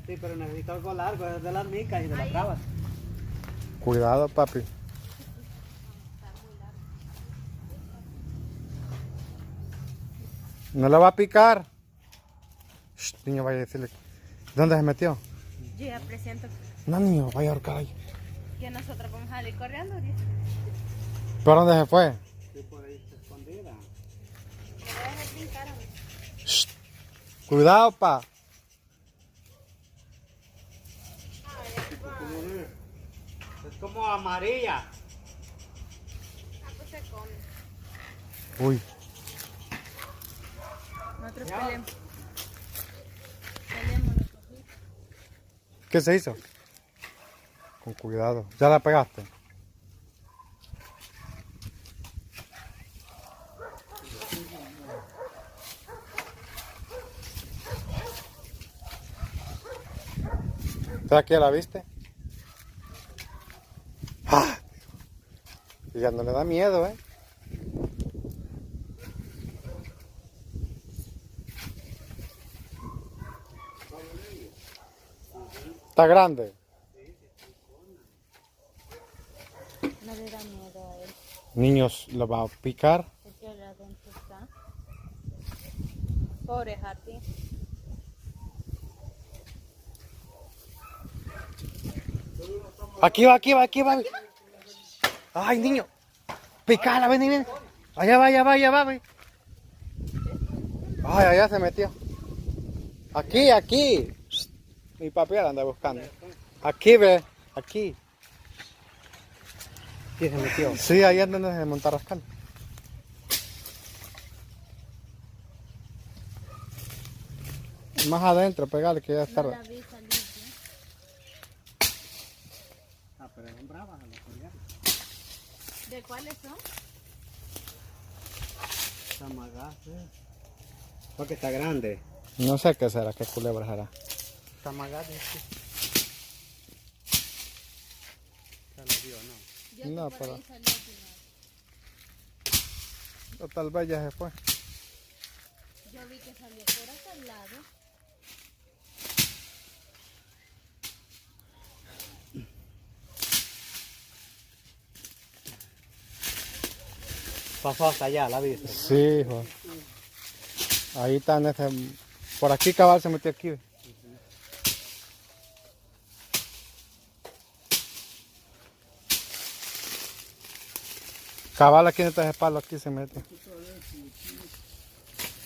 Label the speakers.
Speaker 1: Sí, pero necesito algo largo, es de las micas y de las cabas.
Speaker 2: Cuidado, papi. ¿No le va a picar? Shh, niño, vaya a decirle. ¿Dónde se metió?
Speaker 3: Yo ya presiento
Speaker 2: No, niño, vaya a ahorcar ahí.
Speaker 3: que nosotros vamos a salir corriendo ahorita.
Speaker 2: ¿Por dónde se fue?
Speaker 1: Sí, por ahí está escondida.
Speaker 3: Me voy a dejar brincar a mí.
Speaker 2: Shh. Cuidado, pa.
Speaker 1: Es como amarilla.
Speaker 3: Ah, pues se come.
Speaker 2: Uy.
Speaker 3: Nosotros
Speaker 1: Ya.
Speaker 3: peleamos. Peleamos los cojitos.
Speaker 2: ¿Qué se hizo? Con cuidado. ¿Ya la pegaste? ¿Sabes que la viste? ¡Ah! Y ya no le da miedo, ¿eh? Está grande.
Speaker 3: No le da miedo a él.
Speaker 2: Niños, ¿lo va a picar?
Speaker 3: Porque allá adentro está. Pobre Hati.
Speaker 2: Aquí va, aquí va, aquí va. Ay, niño. Picala, ven, ven. Allá va, allá va, allá va, ven. Ay, allá se metió. Aquí, aquí. Mi papi la anda buscando. Aquí, ve. Aquí.
Speaker 1: Sí, se metió.
Speaker 2: Sí, ahí es donde se monta rascando. Más adentro, pegale que ya está.
Speaker 3: No la vi salir.
Speaker 1: Ah, pero son bravas a las colgadas.
Speaker 3: ¿De cuáles son?
Speaker 1: Tamagás, porque está grande.
Speaker 2: No sé qué será, qué culebra será.
Speaker 1: Tamagás, sí. Se lo vio, ¿no?
Speaker 3: Yo que
Speaker 2: No,
Speaker 3: por
Speaker 2: pero-
Speaker 3: ahí salió al final.
Speaker 2: O tal vez ya se fue.
Speaker 3: Yo vi que salió por acá al lado.
Speaker 1: Pasó hasta allá, ¿la viste?
Speaker 2: Sí, hijo. Ahí está en ese... Por aquí cabal se metió aquí. Cabal aquí en este espalda aquí se mete.